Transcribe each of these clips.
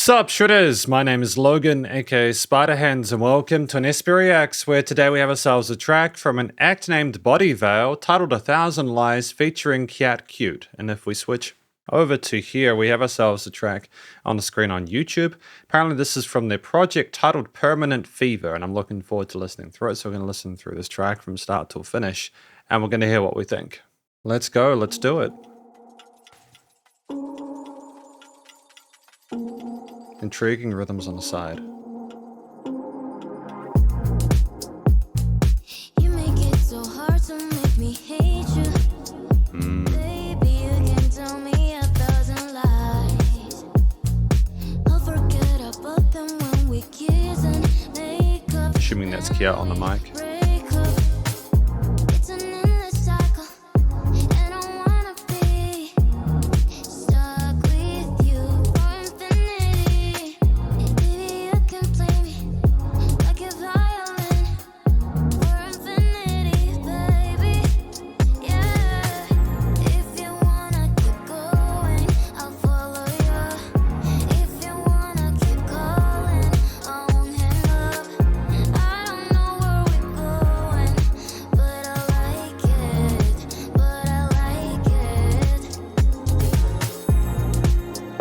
Sup Shredders, my name is Logan aka Spiderhands and welcome to an SP Reacts where today we have ourselves a track from an act named Bodyveil titled 1,000 Lies featuring Kyat Cute. And if we switch over to here, we have ourselves a track on the screen on YouTube. Apparently this is from their project titled Permanent Fever and I'm looking forward to listening through it. So we're going to listen through this track from start till finish and we're going to hear what we think. Let's go, let's do it. Intriguing rhythms on the side. You make it so hard to make me hate you. Baby, you can tell me 1,000 lies. I'll forget about them when we kiss and make up. Assuming that's Kyat on the mic.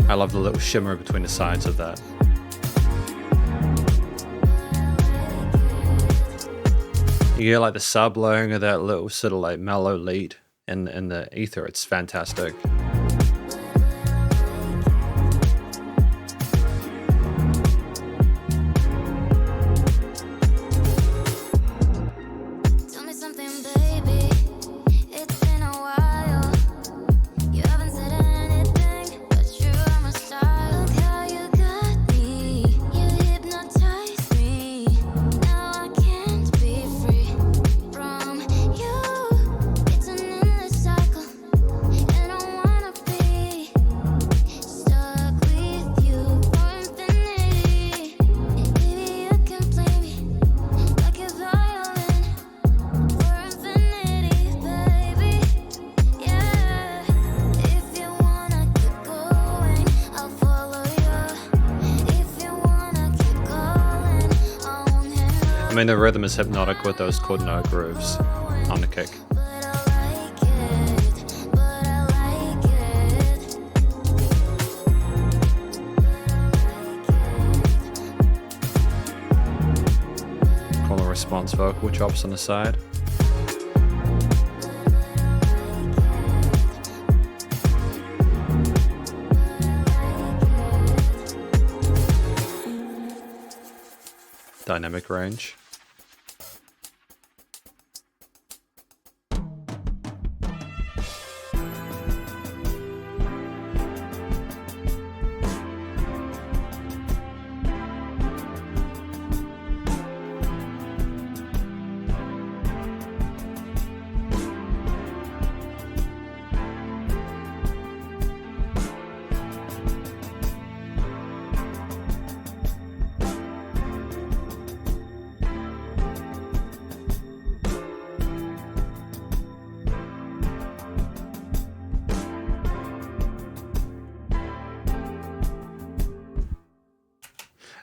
I love the little shimmer between the sides of that. You hear like the sub layering of that little sort of like mellow lead in the ether. It's fantastic. I mean, the rhythm is hypnotic with those chord note grooves on the kick. Call and response vocal chops on the side. Dynamic range.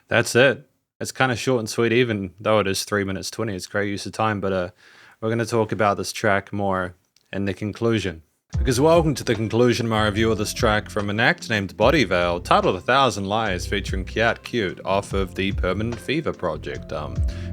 That's it. It's kind of short and sweet, even though it is 3 minutes 20. It's great use of time, but we're going to talk about this track more in the conclusion. Because welcome to the conclusion of my review of this track from an act named Bodyveil, titled 1,000 Lies featuring Kyat Cute off of the Permanent Fever project.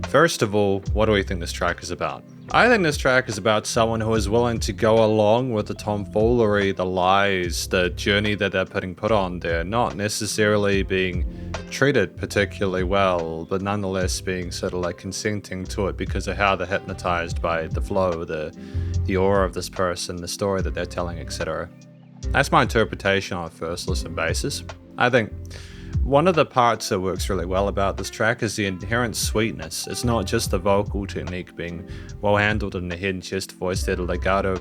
First of all, what do we think this track is about? I think this track is about someone who is willing to go along with the tomfoolery, the lies, the journey that they're put on there, not necessarily being treated particularly well, but nonetheless being sort of like consenting to it because of how they're hypnotized by the flow, the aura of this person, the story that they're telling, etc. That's my interpretation on a first listen basis. I think one of the parts that works really well about this track is the inherent sweetness. It's not just the vocal technique being well handled in the head and chest voice there, the legato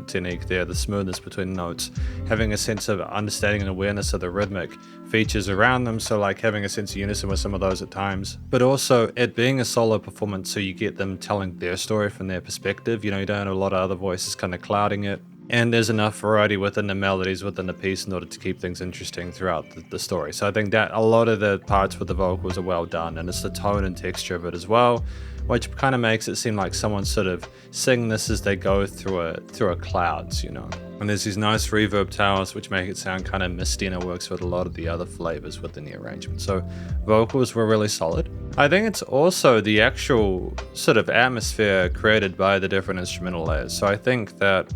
technique there, the smoothness between the notes, having a sense of understanding and awareness of the rhythmic features around them, so like having a sense of unison with some of those at times, but also it being a solo performance so you get them telling their story from their perspective. You know, you don't have a lot of other voices kind of clouding it. And there's enough variety within the melodies within the piece in order to keep things interesting throughout the story. So I think that a lot of the parts with the vocals are well done, and it's the tone and texture of it as well, which kind of makes it seem like someone's sort of singing this as they go through a clouds, you know. And there's these nice reverb towers which make it sound kind of misty, and it works with a lot of the other flavors within the arrangement. So vocals were really solid. I think it's also the actual sort of atmosphere created by the different instrumental layers. So I think that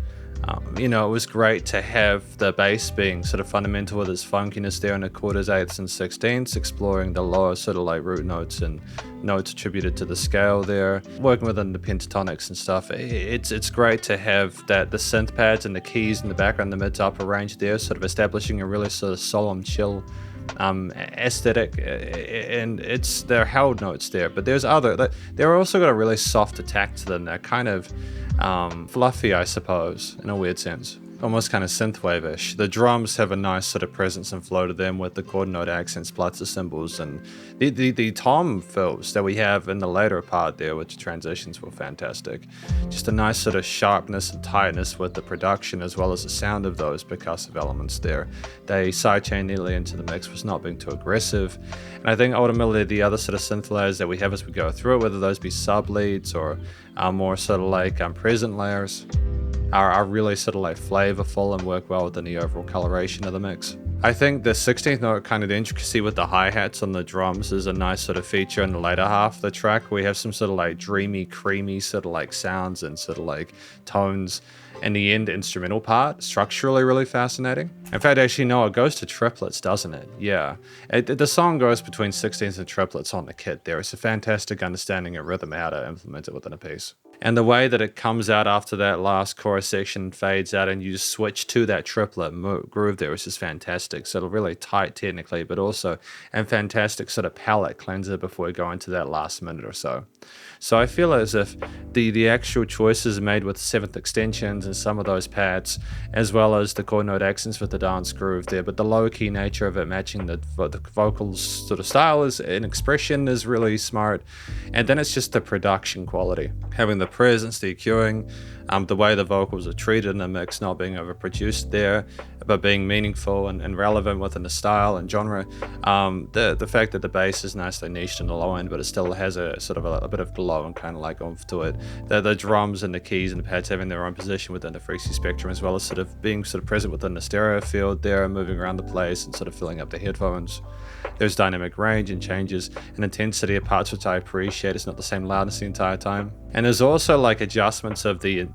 you know, it was great to have the bass being sort of fundamental with its funkiness there in the quarters, eighths, and sixteenths, exploring the lower sort of like root notes and notes attributed to the scale there, working within the pentatonics and stuff. It's great to have that the synth pads and the keys in the background, the mid to upper range there, sort of establishing a really sort of solemn, chill aesthetic, and they're held notes there, but they're also got a really soft attack to them. They're kind of fluffy, I suppose, in a weird sense, almost kind of synthwave-ish. The drums have a nice sort of presence and flow to them with the chord note accents plus the cymbals, and the tom fills that we have in the later part there, which transitions were fantastic. Just a nice sort of sharpness and tightness with the production as well as the sound of those percussive elements there. They sidechain neatly into the mix was not being too aggressive, and I think ultimately the other sort of synth layers that we have as we go through it, whether those be sub leads or more sort of like present layers, are really sort of like flavorful and work well within the overall coloration of the mix. I think the 16th note, kind of the intricacy with the hi-hats on the drums, is a nice sort of feature in the later half of the track. We have some sort of like dreamy, creamy sort of like sounds and sort of like tones. And the end instrumental part, structurally really fascinating. In fact, actually, no, it goes to triplets, doesn't it? Yeah. The song goes between 16ths and triplets on the kit there. It's a fantastic understanding of rhythm, how to implement it within a piece. And the way that it comes out after that last chorus section fades out and you just switch to that triplet groove there is just fantastic. So it'll really tight technically, but also a fantastic sort of palate cleanser before we go into that last minute or so. So I feel as if the actual choices made with 7th extensions and some of those pads, as well as the chord note accents with the dance groove there, but the low key nature of it matching the vocals sort of style and expression is really smart. And then it's just the production quality, having the presence, the EQing, the way the vocals are treated in the mix, not being overproduced there, but being meaningful and relevant within the style and genre. The fact that the bass is nicely niched in the low end, but it still has a sort of a bit of glow and kind of like oomph to it. The drums and the keys and the pads having their own position within the frequency spectrum, as well as sort of being sort of present within the stereo field there, moving around the place and sort of filling up the headphones. There's dynamic range and changes and intensity of parts which I appreciate. It's not the same loudness the entire time. And there's also like adjustments of the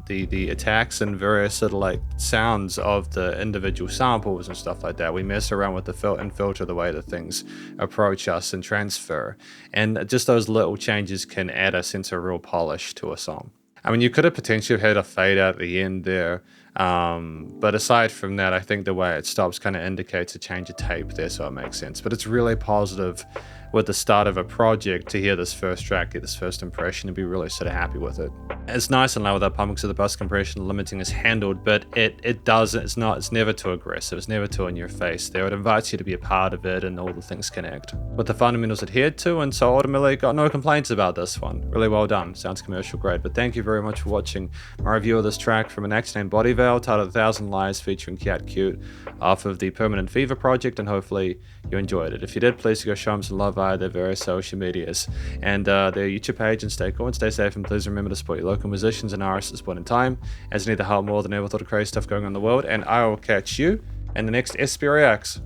attacks and various sort of like sounds of the individual samples and stuff like that. We mess around with the filter the way that things approach us and transfer. And just those little changes can add a sense of real polish to a song. I mean, you could have potentially had a fade out at the end there. But aside from that, I think the way it stops kind of indicates a change of tape there, so it makes sense. But it's really positive with the start of a project to hear this first track, get this first impression, and be really sort of happy with it. It's nice and loud with that pumping, so the bus compression limiting is handled, but it's never too aggressive, it's never too in your face there. It invites you to be a part of it and all the things connect. With the fundamentals adhered to, and so ultimately got no complaints about this one. Really well done, sounds commercial grade. But thank you very much for watching my review of this track from an act named Bodyveil, titled 1,000 Lies, featuring Kyat Cute, off of the Permanent Fever project, and hopefully you enjoyed it. If you did, please go show them some love via their various social medias and their YouTube page, and stay cool and stay safe, and please remember to support your local musicians and artists at this point in time, as they need the help more than ever with all the crazy stuff going on in the world. And I will catch you in the next SP Reacts.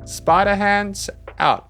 Spiderhands out.